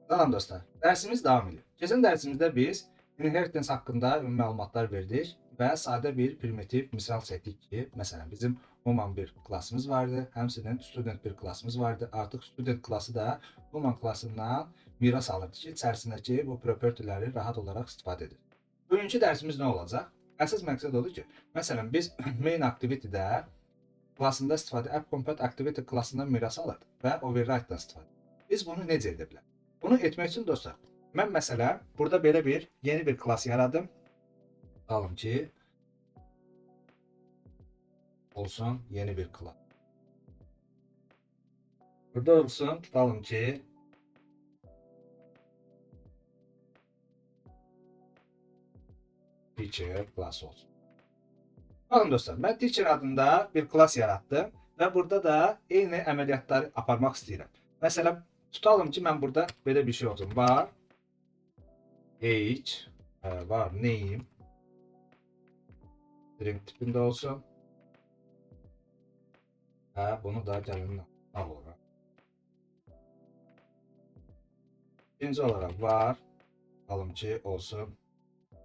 Salam dostlar. Dərsimiz davam edir. Keçən dərsimizdə biz inheritance haqqında ümumi məlumatlar verdik və sadə bir primitiv misal çəkdik ki, məsələn, bizim human bir klassımız vardı, həmçinin student bir klassımız vardı. Artıq student klassı da human klassından miras alırdı ki, içərisindəki bu propertyləri rahat olaraq istifadə edir. Bugünkü dərsimiz nə olacaq? Əsas məqsəd odur ki, məsələn, biz main activity-də klassında istifadə app compat activity klassından miras alırdı və override-dan istifadə. Biz bunu necə edə bilərik? Bunu etmək üçün dostlar, mən məsələn burada belə bir yeni bir klass yaradım. Tutalım ki, olsun yeni bir klass. Burada olsun, tutalım ki, teacher class olsun. Bakın dostlar, mən teacher adında bir klass yarattım və burada da eyni əməliyyatları aparmaq istəyirəm. Məsələn, tutalım ki, mən burada belə bir şey olsun. Var age, var name, string tipində olsun. Və bunu da gəlin al olaraq. İkinci olaraq var, tutalım ki, olsun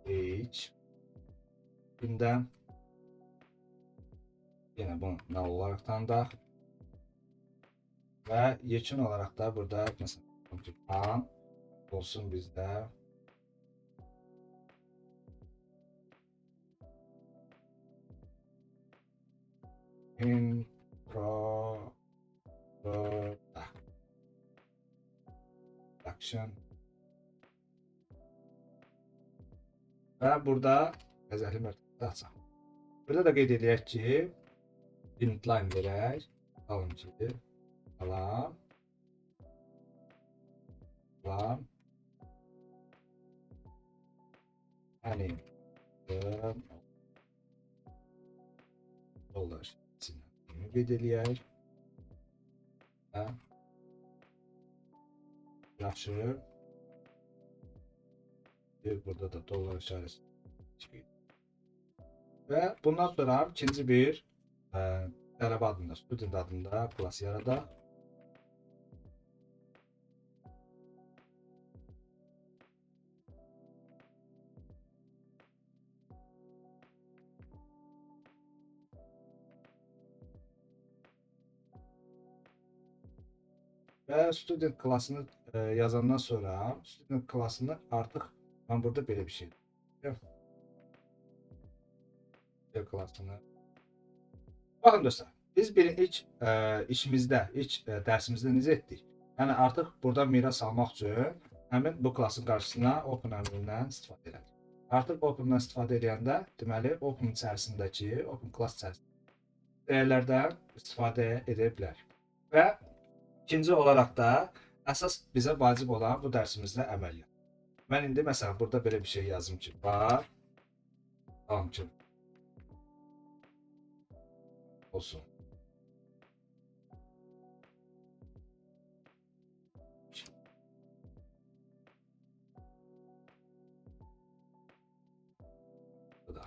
age, gündən. Yine bunu null olarak tanıdaq. Və yekun olaraq da burada məsələn pan olsun bizdə introduction və burada əzəli mərtəbədə açaq. Burada da qeyd edək ki, int line verək. Alın ki, salam. Salam. Yəni, dollar içindən qeyd edək. Yaxşı. Burada da dollar işarəsi çıxır. Və bundan sonra ikinci bir tələbə adında, student adında klass yaradaq. Və student klassını yazandan sonra student klassını artıq mən burada belə bir şey klassını. Bakın dostlar, biz ilk işimizdə, ilk dərsimizdə necə etdik? Yəni artıq burada miras almaq üçün həmin bu klassın qarşısına open əmrindən istifadə elədik. Artıq open'dan istifadə edəndə, deməli open içərisindəki, open class içərisindəki dəyərlərdən istifadə edə bilərik. Və ikinci olaraq da əsas bizə vacib olan bu dərsimizdə əməliyyat. Mən indi məsələn burada belə bir şey yazım ki, var, tamam ki, olsun. Bu da.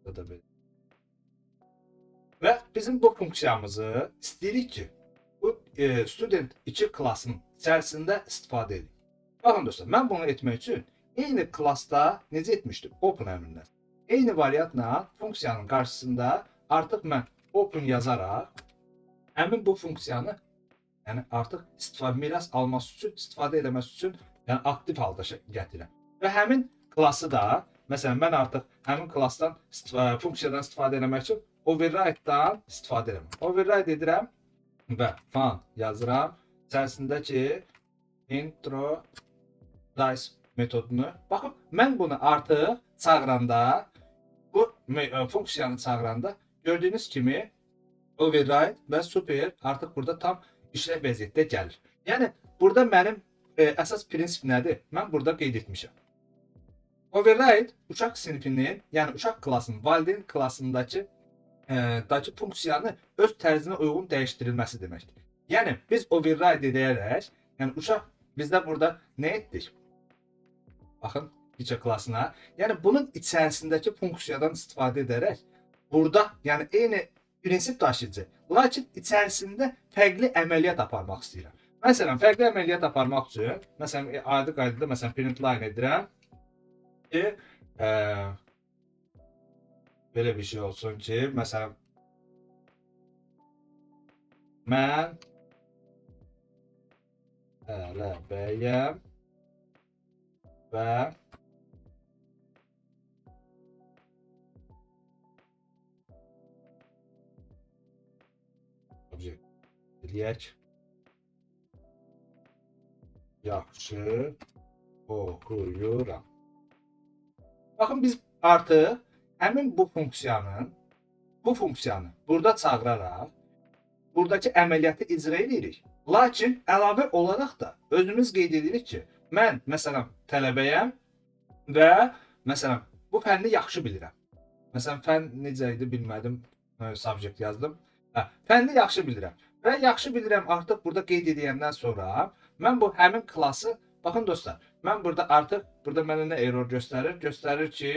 Bu da böyle. Ve bizim bu funksiyamızı istəyirik ki, bu student 2 klassının içərisində istifadə edik. Baxın dostlar, mən bunu etmək üçün eyni klassda necə etmişdim? Open əmrindən. Eyni variantla funksiyanın qarşısında artıq mən open yazaraq həmin bu funksiyanı yəni artıq miras alması üçün, istifadə etməsi üçün yəni aktiv halda gətirəm. Və həmin klassı da, məsələn mən artıq həmin klassdan funksiyadan istifadə etmək üçün override-dan istifadə edirəm. Override edirəm və fan yazıram. İçərisindəki intro dice metodunu. Baxın, mən bunu artıq çağıranda, bu funksiyanı çağıranda gördüyünüz kimi override və super artıq burada tam işləv vəziyyətdə gəlir. Yəni burada mənim əsas prinsip nədir? Mən burada qeyd etmişəm. Override uşaq sinifinin, yəni uşaq klassının, valideyn klassındakı funksiyanı öz tərzinə uyğun dəyişdirilməsi deməkdir. Yəni biz override edərək, yəni uşaq bizdə burada nə etdik? Baxın, teacher klassına. Yəni bunun içərisindəki funksiyadan istifadə edərək burada, yəni eyni prinsip daşıyıcı. Lakin içərisində fərqli əməliyyat aparmaq istəyirəm. Məsələn, fərqli əməliyyat aparmaq üçün, məsələn, adi qaydada məsələn print line edirəm ki, belə bir şey olsun ki, məsələn, mən tələbəyəm və deyək, yaxşı oxuyuram. Baxın, biz artıq həmin bu funksiyanı burada çağıraraq buradakı əməliyyatı icra edirik. Lakin əlavə olaraq da özümüz qeyd edirik ki, mən məsələn tələbəyəm və məsələn bu fənni yaxşı bilirəm. Məsələn, fənn necə idi bilmədim, subject yazdım. Fənni yaxşı bilirəm. Və yaxşı bilirəm artıq burada qeyd edəndən sonra mən bu həmin klası, baxın dostlar, mən burada artıq, burada mənə nə error göstərir? Göstərir ki,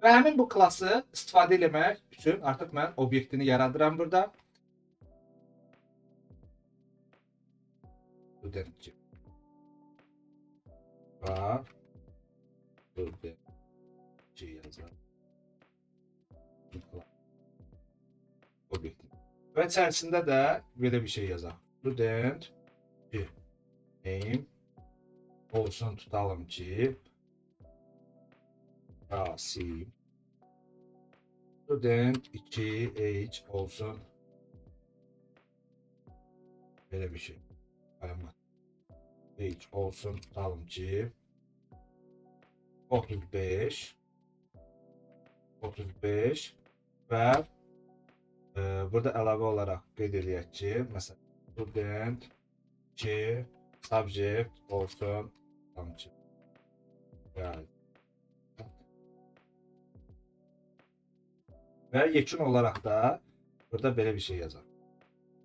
və həmin bu klası istifadə etmək üçün artıq mən obyektini yaradıram burada. Student var. Student yazar. Obyektin. Və içərisində də belə bir şey yazaq. Student name olsun, tutalım ki Rasim. Student 2H olsun. Belə bir şey. H olsun, tutalım ki 35 və burada əlavə olaraq qeyd edək ki, məsələn, student 2 subject olsun, tutalım ki və yekun olaraq da burada belə bir şey yazaq.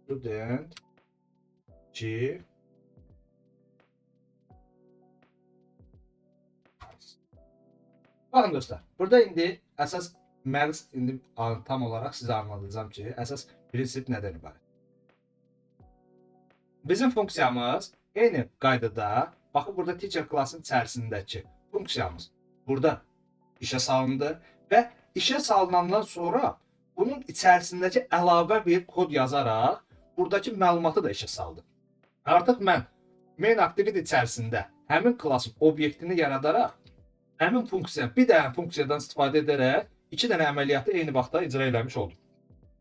Student 2 Baxın dostlar, burada indi əsas məqs indi tam olaraq sizə anlatacağım ki, əsas prinsip nədən ibarət. Bizim funksiyamız eyni qaydada, baxın burada teacher klasın içərisindəki funksiyamız burada işə salındı və işə salınandan sonra bunun içərisindəki əlavə bir kod yazaraq buradakı məlumatı da işə saldım. Artıq mən main activity içərisində həmin klasın obyektini yaradaraq həmin funksiya, bir dənə funksiyadan istifadə edərək iki dənə əməliyyatı eyni vaxtda icra eləmiş oldum.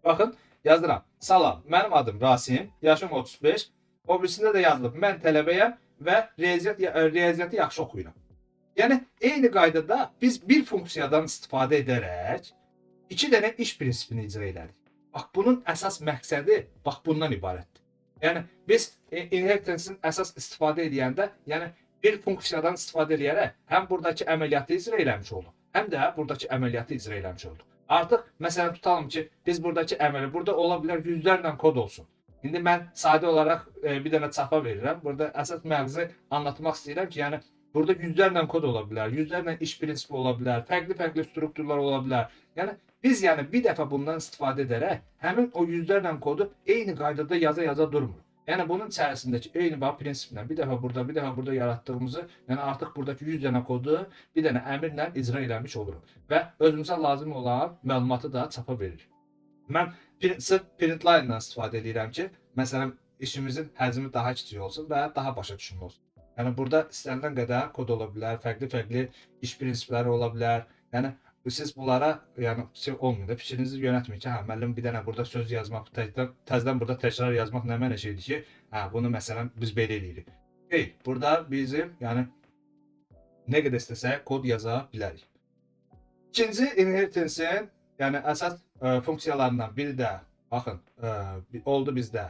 Baxın, yazdıram. Salam, mənim adım Rasim, yaşım 35. O birisində də yazılıb, mən tələbəyəm və riyaziyyatı yaxşı oxuyuram. Yəni, eyni qaydada biz bir funksiyadan istifadə edərək iki dənə iş prinsipini icra elədik. Bax, bunun əsas məqsədi bax bundan ibarətdir. Yəni, biz inheritance-in əsas istifadə edəndə, yəni bir funksiyadan istifadə edərək həm buradakı əməliyyatı icra eləmiş olduq, həm də buradakı əməliyyatı icra eləmiş olduq. Artıq məsələn tutalım ki, biz buradakı əməli, burada ola bilər yüzlərlə kod olsun. İndi mən sadə olaraq bir dənə çapa verirəm. Burada əsas məqsədi anlatmaq istəyirəm ki, yəni burada yüzlərlə kod ola bilər, yüzlərlə iş prinsipi ola bilər, fərqli strukturlar ola bilər. Yəni biz bir dəfə bundan istifadə edərək həmin o yüzlərlə kodu eyni qaydada yaza durmuruq. Yəni bunun içərisindəki eyni prinsiplə bir dəfə burada yaratdığımızı, yəni artıq buradakı 100 dənə kodu bir dənə əmrlə icra eləmiş oluruq və özümüzə lazım olan məlumatı da çapa veririk. Mən sırf print line ilə istifadə edirəm ki, məsələn işimizin həcmi daha kiçik olsun və daha başa düşülür olsun. Yəni burada istənilən qədər kod ola bilər, fərqli iş prinsipləri ola bilər. Yəni siz bunlara olmuyor da fikrinizi yönətməyin ki, müəllim bir dənə burada söz yazmaq, təzədən burada təkrar yazmaq nə mənə şeydir ki, bunu məsələn biz belə edirik. Burada bizim nə qədər istəsək kod yaza bilərik. İkinci inheritance-in əsas funksiyalarından biri də baxın oldu bizdə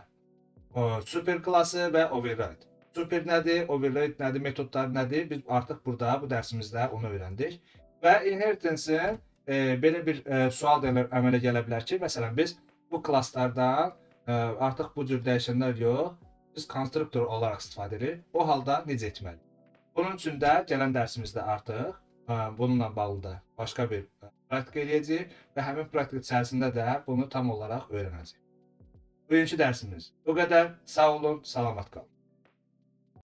super klası və override. Super nədir, override nədir, metodlar nədir? Biz artıq burada bu dərsimizdə onu öyrəndik. Və inheritance-in belə bir sual əmələ gələ bilər ki, məsələn biz bu klasslardan artıq bu cür dəyişənlər yox, biz konstruktor olaraq istifadə edirik. O halda necə etməliyik? Bunun üçün də gələn dərsimizdə artıq bununla bağlı da başqa bir praktik edəcəyik və həmin praktik içərisində də bunu tam olaraq öyrənəcəyik. Bugünkü dərsimiz bu qədər. Sağ olun, salamat qalın.